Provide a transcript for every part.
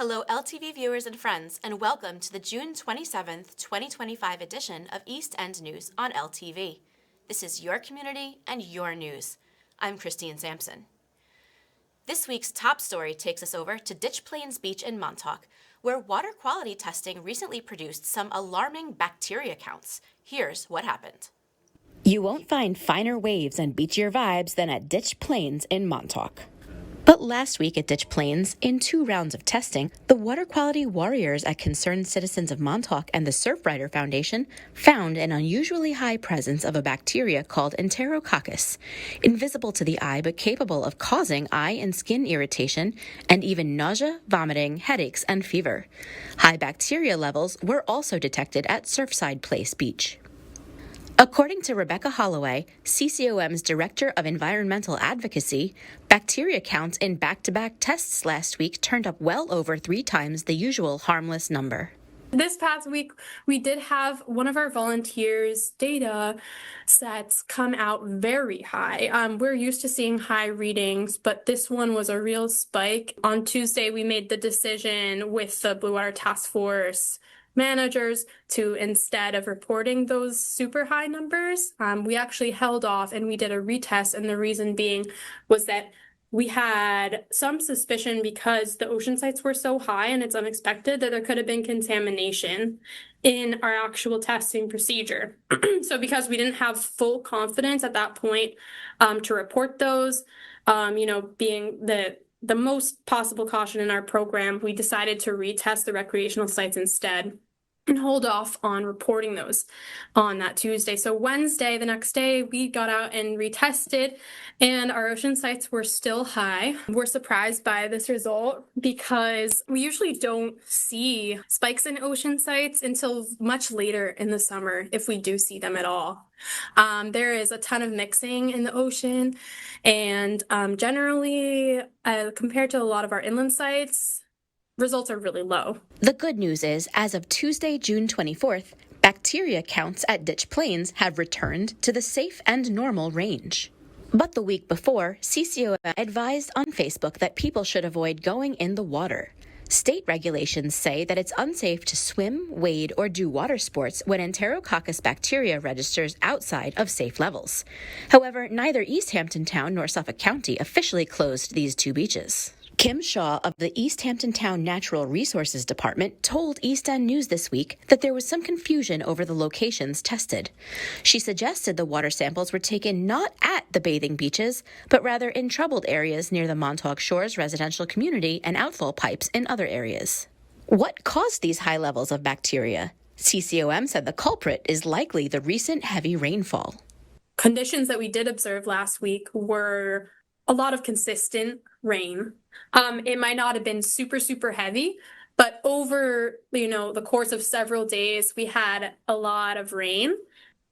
Hello, LTV viewers and friends, and welcome to the June 27th, 2025 edition of East End News on LTV. This is your community and your news. I'm Christine Sampson. This week's top story takes us over to Ditch Plains Beach in Montauk, where water quality testing recently produced some alarming bacteria counts. Here's what happened. You won't find finer waves and beachier vibes than at Ditch Plains in Montauk. But last week at Ditch Plains, in 2 rounds of testing, the water quality warriors at Concerned Citizens of Montauk and the Surfrider Foundation found an unusually high presence of a bacteria called enterococcus, invisible to the eye but capable of causing eye and skin irritation and even nausea, vomiting, headaches, and fever. High bacteria levels were also detected at Surfside Place Beach. According to Rebecca Holloway, CCOM's Director of Environmental Advocacy, bacteria counts in back-to-back tests last week turned up well over 3 times the usual harmless number. This past week, we did have one of our volunteers' data sets come out very high. We're used to seeing high readings, but this one was a real spike. On Tuesday, we made the decision with the Blue Water Task Force managers to, instead of reporting those super high numbers, we actually held off and we did a retest. And the reason being was that we had some suspicion because the ocean sites were so high and it's unexpected that there could have been contamination in our actual testing procedure. So because we didn't have full confidence at that point to report those, being the most possible caution in our program, we decided to retest the recreational sites instead and hold off on reporting those on that Tuesday. So Wednesday, the next day, we got out and retested, and our ocean sites were still high. We're surprised by this result because we usually don't see spikes in ocean sites until much later in the summer, if we do see them at all. There is a ton of mixing in the ocean, and generally, compared to a lot of our inland sites, results are really low. The good news is, as of Tuesday, June 24th, bacteria counts at Ditch Plains have returned to the safe and normal range. But the week before, CCOM advised on Facebook that people should avoid going in the water. State regulations say that it's unsafe to swim, wade, or do water sports when enterococcus bacteria registers outside of safe levels. However, neither East Hampton Town nor Suffolk County officially closed these 2 beaches. Kim Shaw of the East Hampton Town Natural Resources Department told East End News this week that there was some confusion over the locations tested. She suggested the water samples were taken not at the bathing beaches, but rather in troubled areas near the Montauk Shores residential community and outfall pipes in other areas. What caused these high levels of bacteria? CCOM said the culprit is likely the recent heavy rainfall. Conditions that we did observe last week were a lot of consistent rain. It might not have been super, super heavy, but over, the course of several days, we had a lot of rain.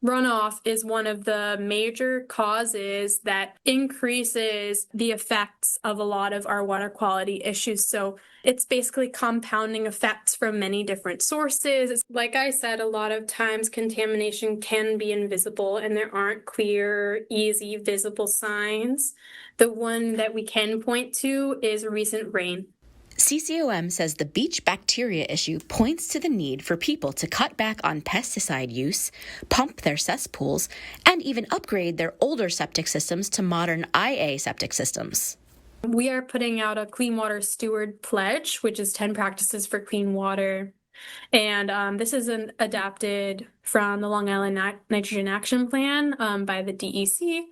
Runoff is one of the major causes that increases the effects of a lot of our water quality issues. So it's basically compounding effects from many different sources. Like I said, a lot of times contamination can be invisible and there aren't clear, easy, visible signs. The one that we can point to is recent rain. CCOM says the beach bacteria issue points to the need for people to cut back on pesticide use, pump their cesspools, and even upgrade their older septic systems to modern IA septic systems. We are putting out a Clean Water Steward Pledge, which is 10 practices for clean water. And this is adapted from the Long Island Nitrogen Action Plan by the DEC.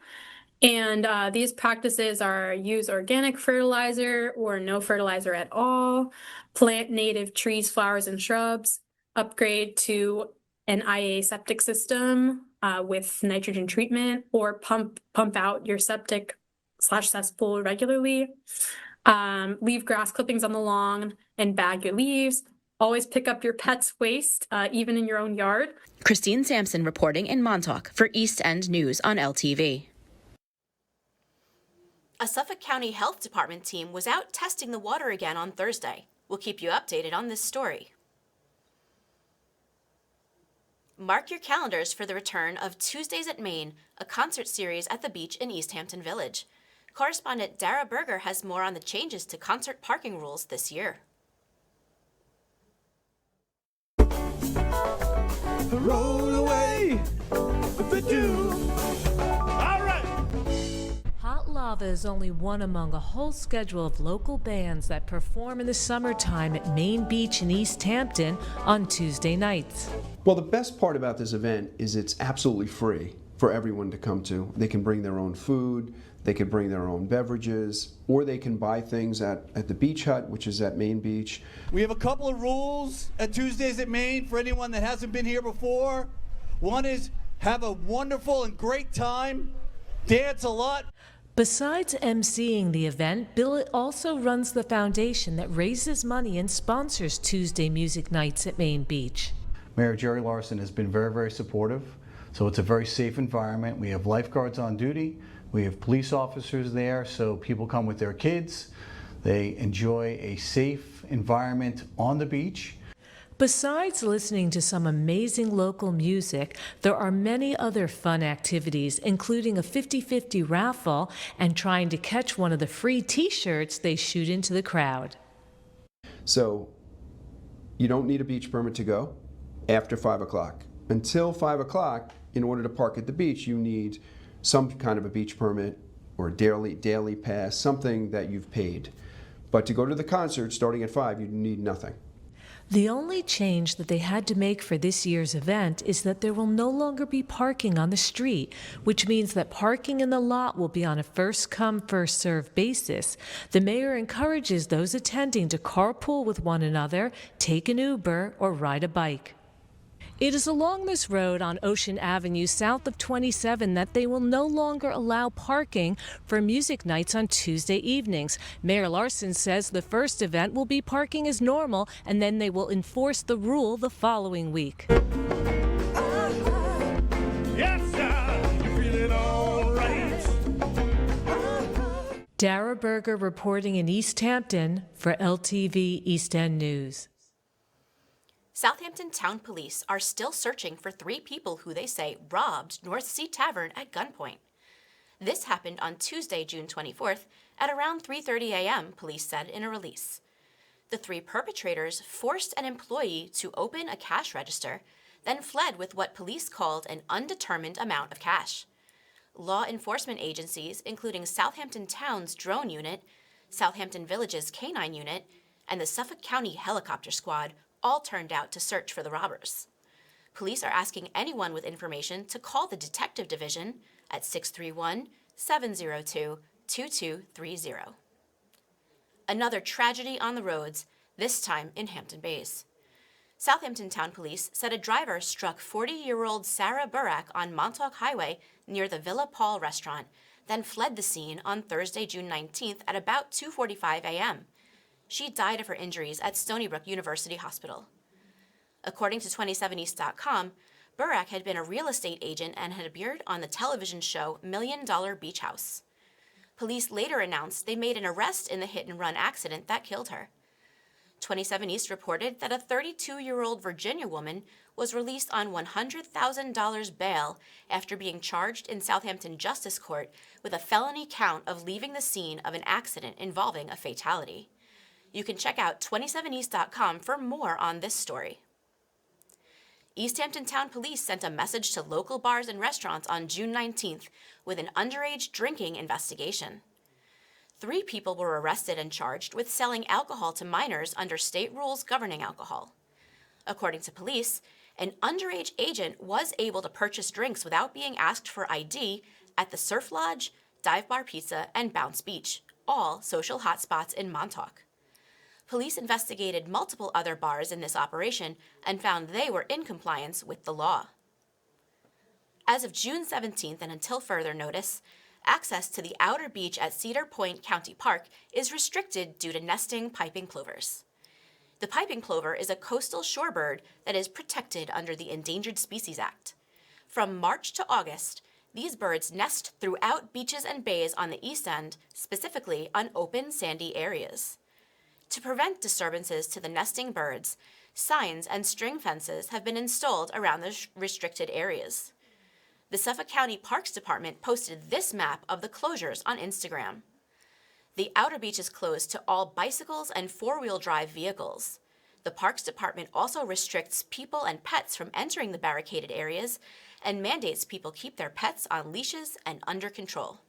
And these practices are use organic fertilizer or no fertilizer at all, plant native trees, flowers, and shrubs, upgrade to an IA septic system with nitrogen treatment, or pump out your septic/cesspool regularly, leave grass clippings on the lawn and bag your leaves. Always pick up your pet's waste, even in your own yard. Christine Sampson reporting in Montauk for East End News on LTV. A Suffolk County Health Department team was out testing the water again on Thursday. We'll keep you updated on this story. Mark your calendars for the return of Tuesdays at Maine, a concert series at the beach in East Hampton Village. Correspondent Sarah Burack has more on the changes to concert parking rules this year. roll away if they do. All right. Hot Lava is only one among a whole schedule of local bands that perform in the summertime at Main Beach in East Hampton on Tuesday nights. Well, the best part about this event is it's absolutely free for everyone to come to. They can bring their own food, they can bring their own beverages, or they can buy things at the Beach Hut, which is at Main Beach. We have a couple of rules at Tuesdays at Main for anyone that hasn't been here before. One is have a wonderful and great time, dance a lot. Besides emceeing the event, Bill also runs the foundation that raises money and sponsors Tuesday music nights at Main Beach. Mayor Jerry Larson has been very, very supportive. So it's a very safe environment. We have lifeguards on duty. We have police officers there, so people come with their kids. They enjoy a safe environment on the beach. Besides listening to some amazing local music, there are many other fun activities, including a 50-50 raffle and trying to catch one of the free t-shirts they shoot into the crowd. So you don't need a beach permit to go after 5 o'clock. Until 5 o'clock, in order to park at the beach, you need some kind of a beach permit or a daily pass, something that you've paid. But to go to the concert starting at 5, you need nothing. The only change that they had to make for this year's event is that there will no longer be parking on the street, which means that parking in the lot will be on a first-come, first-served basis. The mayor encourages those attending to carpool with one another, take an Uber, or ride a bike. It is along this road on Ocean Avenue south of 27 that they will no longer allow parking for music nights on Tuesday evenings. Mayor Larson says the first event will be parking as normal, and then they will enforce the rule the following week. Yes, sir. You feeling all right? Dara Berger reporting in East Hampton for LTV East End News. Southampton Town Police are still searching for 3 people who they say robbed North Sea Tavern at gunpoint. This happened on Tuesday, June 24th, at around 3:30 a.m., police said in a release. The 3 perpetrators forced an employee to open a cash register, then fled with what police called an undetermined amount of cash. Law enforcement agencies, including Southampton Town's drone unit, Southampton Village's K-9 unit, and the Suffolk County Helicopter Squad, all turned out to search for the robbers. Police are asking anyone with information to call the Detective Division at 631-702-2230. Another tragedy on the roads, this time in Hampton Bays. Southampton Town Police said a driver struck 40-year-old Sarah Burack on Montauk Highway near the Villa Paul restaurant, then fled the scene on Thursday, June 19th at about 2:45 a.m. She died of her injuries at Stony Brook University Hospital. According to 27east.com, Burack had been a real estate agent and had appeared on the television show $1 Million Beach House. Police later announced they made an arrest in the hit-and-run accident that killed her. 27 East reported that a 32-year-old Virginia woman was released on $100,000 bail after being charged in Southampton Justice Court with a felony count of leaving the scene of an accident involving a fatality. You can check out 27east.com for more on this story. East Hampton Town Police sent a message to local bars and restaurants on June 19th with an underage drinking investigation. 3 people were arrested and charged with selling alcohol to minors under state rules governing alcohol. According to police, an underage agent was able to purchase drinks without being asked for ID at the Surf Lodge, Dive Bar Pizza, and Bounce Beach, all social hotspots in Montauk. Police investigated multiple other bars in this operation and found they were in compliance with the law. As of June 17th and until further notice, access to the outer beach at Cedar Point County Park is restricted due to nesting piping plovers. The piping plover is a coastal shorebird that is protected under the Endangered Species Act. From March to August, these birds nest throughout beaches and bays on the East End, specifically on open sandy areas. To prevent disturbances to the nesting birds, signs and string fences have been installed around the restricted areas. The Suffolk County Parks Department posted this map of the closures on Instagram. The outer beach is closed to all bicycles and 4-wheel drive vehicles. The Parks Department also restricts people and pets from entering the barricaded areas and mandates people keep their pets on leashes and under control.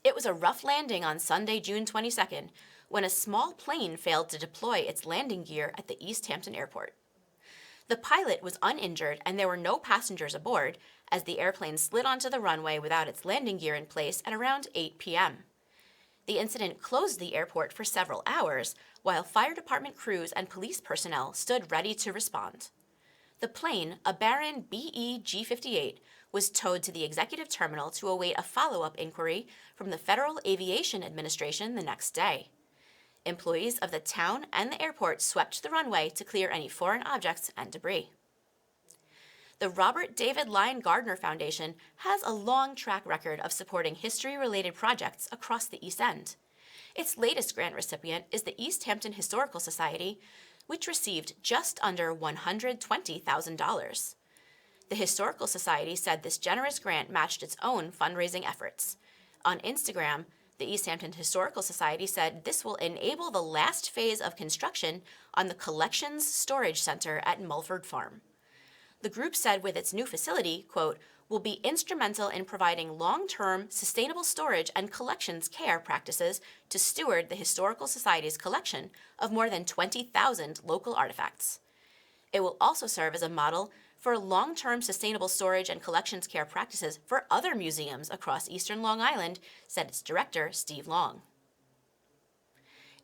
It was a rough landing on Sunday, June 22nd, when a small plane failed to deploy its landing gear at the East Hampton Airport. The pilot was uninjured and there were no passengers aboard as the airplane slid onto the runway without its landing gear in place at around 8 p.m. The incident closed the airport for several hours while fire department crews and police personnel stood ready to respond. The plane, a Baron BE-G58, was towed to the executive terminal to await a follow-up inquiry from the Federal Aviation Administration the next day. Employees of the town and the airport swept the runway to clear any foreign objects and debris. The Robert David Lyon Gardner Foundation has a long track record of supporting history-related projects across the East End. Its latest grant recipient is the East Hampton Historical Society, which received just under $120,000. The Historical Society said this generous grant matched its own fundraising efforts. On Instagram, the East Hampton Historical Society said this will enable the last phase of construction on the Collections Storage Center at Mulford Farm. The group said with its new facility, quote, will be instrumental in providing long-term, sustainable storage and collections care practices to steward the Historical Society's collection of more than 20,000 local artifacts. It will also serve as a model for long-term sustainable storage and collections care practices for other museums across eastern Long Island, said its director, Steve Long.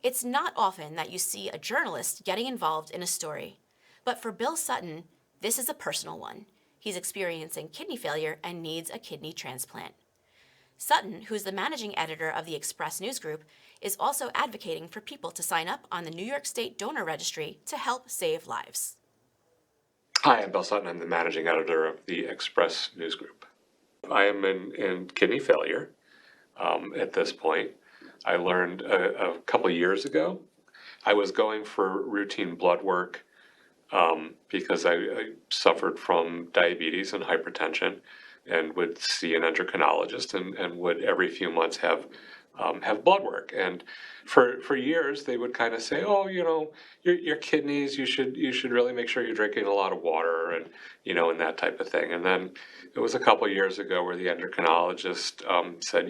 It's not often that you see a journalist getting involved in a story, but for Bill Sutton, this is a personal one. He's experiencing kidney failure and needs a kidney transplant. Sutton, who's the managing editor of the Express News Group, is also advocating for people to sign up on the New York State Donor Registry to help save lives. Hi, I'm Bill Sutton. I'm the managing editor of the Express News Group. I am in kidney failure at this point. I learned a couple of years ago. I was going for routine blood work because I suffered from diabetes and hypertension and would see an endocrinologist and would every few months have blood work. And for years they would kind of say, oh, you know, your kidneys, you should really make sure you're drinking a lot of water and, you know, and that type of thing. And then it was a couple of years ago where the endocrinologist said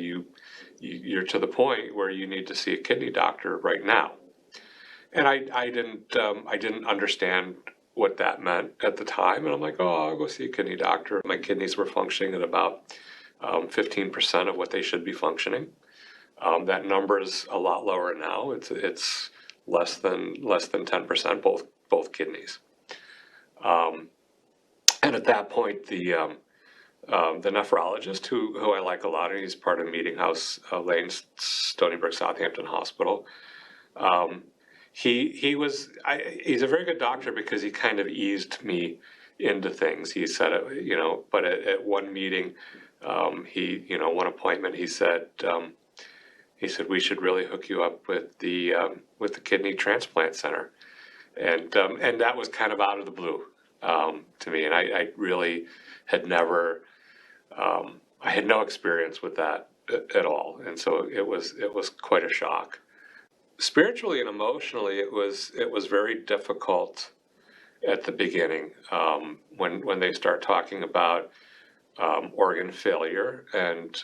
you're to the point where you need to see a kidney doctor right now. And I didn't understand what that meant at the time. And I'm like, oh, I'll go see a kidney doctor. My kidneys were functioning at about 15% of what they should be functioning. That number is a lot lower now. It's less than 10%, both kidneys. And at that point, the nephrologist, who I like a lot, and he's part of Meeting House Lane, Stony Brook Southampton Hospital. He's a very good doctor because he kind of eased me into things. He said, you know, but at one meeting, one appointment, he said we should really hook you up with the kidney transplant center, and that was kind of out of the blue to me, and I really had never, I had no experience with that at all, and so it was quite a shock. Spiritually and emotionally, it was very difficult at the beginning when they start talking about organ failure and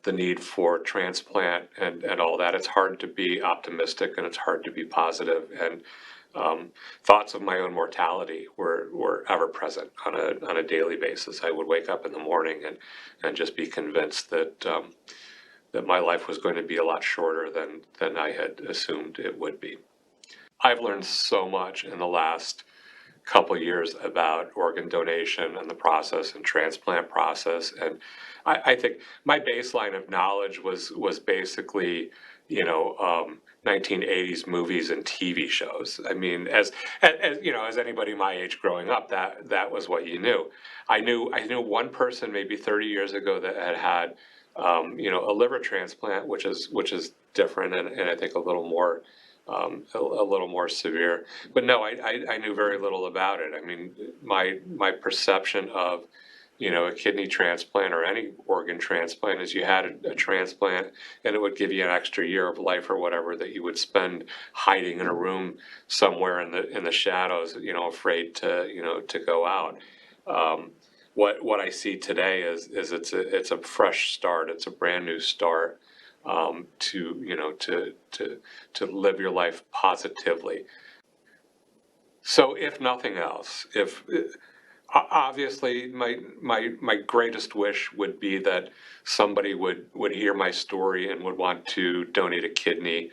the need for transplant and all that. It's hard to be optimistic and it's hard to be positive, and thoughts of my own mortality were ever present on a daily basis. I would wake up in the morning and just be convinced that my life was going to be a lot shorter than I had assumed it would be. I've learned so much in the last couple years about organ donation and the process and transplant process, and I think my baseline of knowledge was basically, 1980s movies and TV shows. I mean, as anybody my age growing up, that was what you knew. I knew one person maybe 30 years ago that had a liver transplant, which is different and I think a little more severe. But no, I knew very little about it. I mean, my perception of a kidney transplant or any organ transplant is you had a transplant and it would give you an extra year of life or whatever that you would spend hiding in a room somewhere in the shadows, afraid to go out. What I see today is it's a fresh start. It's a brand new start to live your life positively. So if nothing else, if obviously my greatest wish would be that somebody would hear my story and would want to donate a kidney.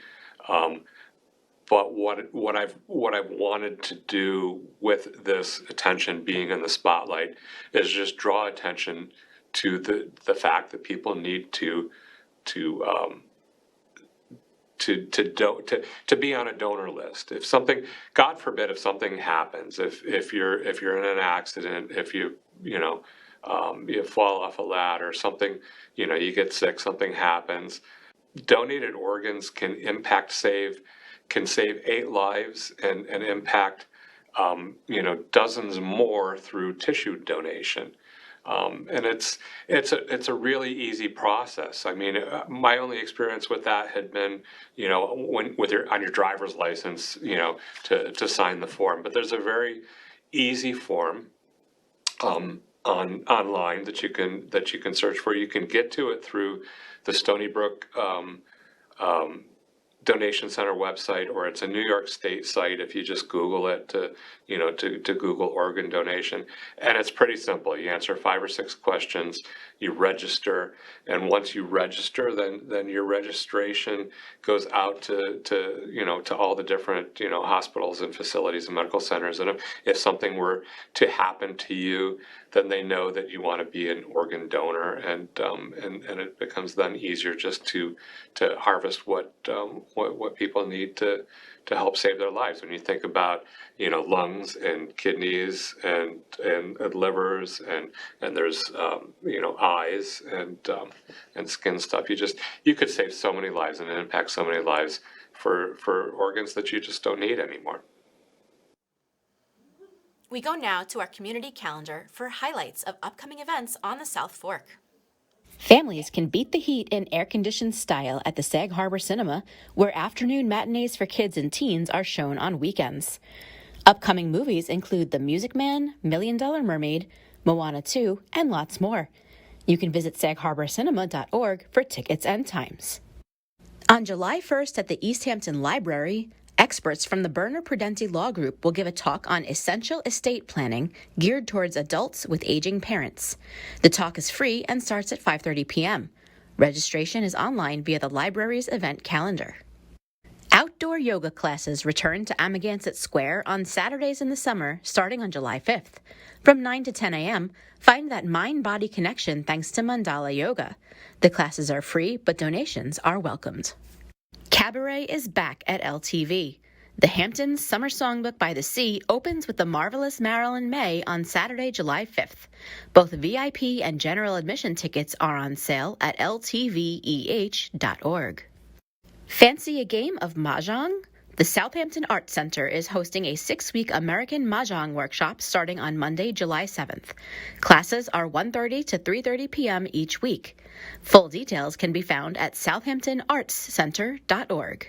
But what I've wanted to do with this attention being in the spotlight is just draw attention to the fact that people need to be on a donor list. If something, God forbid, if something happens, if you're in an accident, if you fall off a ladder, something, you get sick, something happens, donated organs can save 8 lives and impact dozens more through tissue donation. And it's a really easy process. I mean, my only experience with that had been, on your driver's license, to sign the form. But there's a very easy form online that you can search for. You can get to it through the Stony Brook Donation Center website, or it's a New York State site if you just Google it to Google organ donation. And it's pretty simple. You answer 5 or 6 questions, you register, and once you register, then your registration goes out to all the different hospitals and facilities and medical centers. And if something were to happen to you, then they know that you want to be an organ donor, and it becomes then easier just to harvest what people need to help save their lives. When you think about lungs and kidneys and livers and there's eyes and skin stuff, you could save so many lives and impact so many lives for organs that you just don't need anymore. We go now to our community calendar for highlights of upcoming events on the South Fork. Families can beat the heat in air-conditioned style at the Sag Harbor Cinema, where afternoon matinees for kids and teens are shown on weekends. Upcoming movies include The Music Man, $1 Million Mermaid, Moana 2, and lots more. You can visit sagharborcinema.org for tickets and times. On July 1st at the East Hampton Library, experts from the Berner Prudenti Law Group will give a talk on essential estate planning geared towards adults with aging parents. The talk is free and starts at 5:30 p.m. Registration is online via the library's event calendar. Outdoor yoga classes return to Amagansett Square on Saturdays in the summer, starting on July 5th. From 9 to 10 a.m., find that mind-body connection thanks to Mandala Yoga. The classes are free, but donations are welcomed. Cabaret is back at LTV. The Hampton Summer Songbook by the Sea opens with the marvelous Marilyn May on Saturday, July 5th. Both VIP and general admission tickets are on sale at ltveh.org. Fancy a game of Mahjong? The Southampton Arts Center is hosting a 6-week American Mahjong workshop starting on Monday, July 7th. Classes are 1:30 to 3:30 p.m. each week. Full details can be found at southamptonartscenter.org.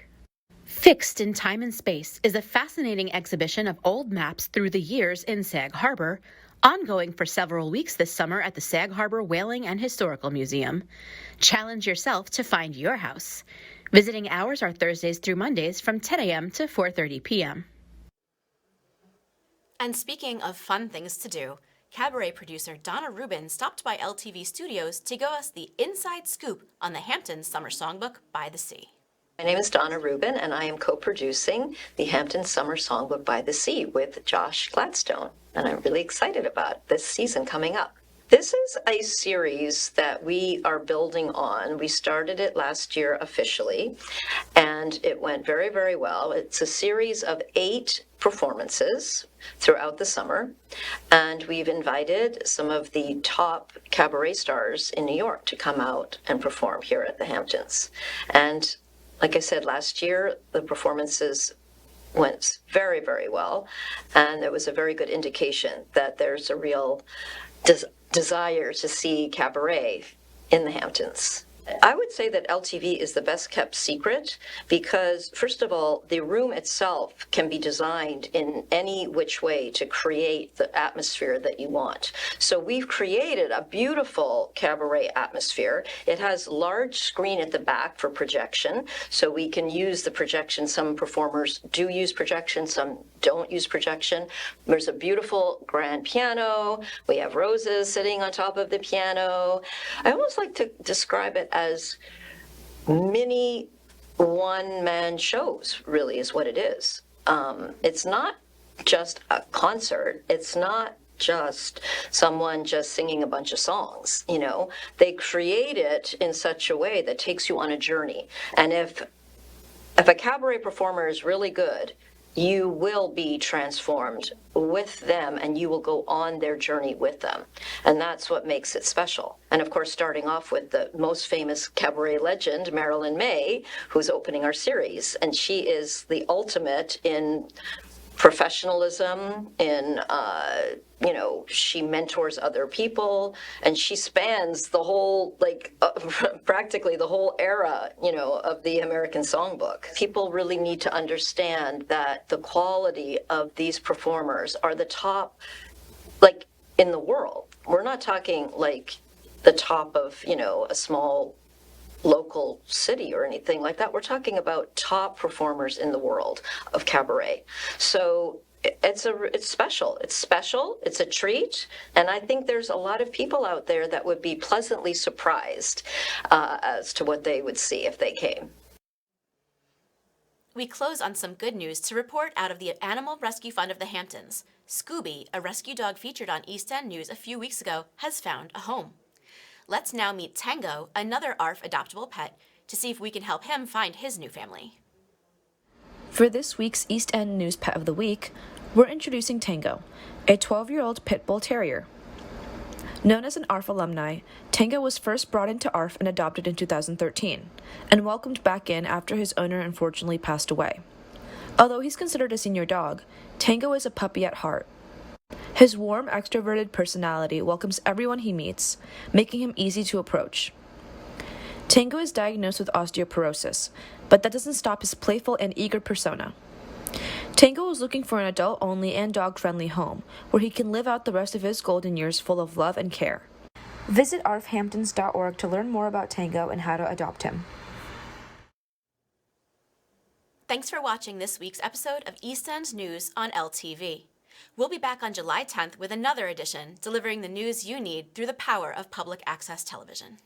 Fixed in Time and Space is a fascinating exhibition of old maps through the years in Sag Harbor, ongoing for several weeks this summer at the Sag Harbor Whaling and Historical Museum. Challenge yourself to find your house. Visiting hours are Thursdays through Mondays from 10 a.m. to 4:30 p.m. And speaking of fun things to do, Cabaret producer Donna Rubin stopped by LTV Studios to give us the inside scoop on the Hampton Summer Songbook by the Sea. My name is Donna Rubin, and I am co-producing the Hampton Summer Songbook by the Sea with Josh Gladstone, and I'm really excited about this season coming up. This is a series that we are building on. We started it last year officially, and it went very, very well. It's a series of 8 performances throughout the summer, and we've invited some of the top cabaret stars in New York to come out and perform here at the Hamptons. And like I said, last year, the performances went very, very well, and there was a very good indication that there's a real desire to see cabaret in the Hamptons. I would say that LTV is the best kept secret because, first of all, the room itself can be designed in any which way to create the atmosphere that you want. So we've created a beautiful cabaret atmosphere. It has large screen at the back for projection, so we can use the projection. Some performers do use projection, some don't use projection. There's a beautiful grand piano. We have roses sitting on top of the piano. I almost like to describe it as mini one-man shows, really, is what it is. It's not just a concert. It's not just someone just singing a bunch of songs, you know. They create it in such a way that takes you on a journey. And if a cabaret performer is really good, you will be transformed with them and you will go on their journey with them. And that's what makes it special. And of course, starting off with the most famous cabaret legend, Marilyn May, who's opening our series. And she is the ultimate in professionalism, in, you know, she mentors other people, and she spans the whole, like, practically the whole era, you know, of the American songbook. People really need to understand that the quality of these performers are the top, like, in the world. We're not talking, like, the top of, you know, a small local city or anything like that. We're talking about top performers in the world of cabaret. So it's special. It's special. It's a treat. And I think there's a lot of people out there that would be pleasantly surprised as to what they would see if they came. We close on some good news to report out of the Animal Rescue Fund of the Hamptons. Scooby, a rescue dog featured on East End News a few weeks ago, has found a home. Let's now meet Tango, another ARF adoptable pet, to see if we can help him find his new family. For this week's East End News Pet of the Week, we're introducing Tango, a 12-year-old pit bull terrier. Known as an ARF alumni, Tango was first brought into ARF and adopted in 2013, and welcomed back in after his owner unfortunately passed away. Although he's considered a senior dog, Tango is a puppy at heart. His warm, extroverted personality welcomes everyone he meets, making him easy to approach. Tango is diagnosed with osteoporosis, but that doesn't stop his playful and eager persona. Tango is looking for an adult-only and dog-friendly home, where he can live out the rest of his golden years full of love and care. Visit arfhamptons.org to learn more about Tango and how to adopt him. Thanks for watching this week's episode of East End News on LTV. We'll be back on July 10th with another edition, delivering the news you need through the power of public access television.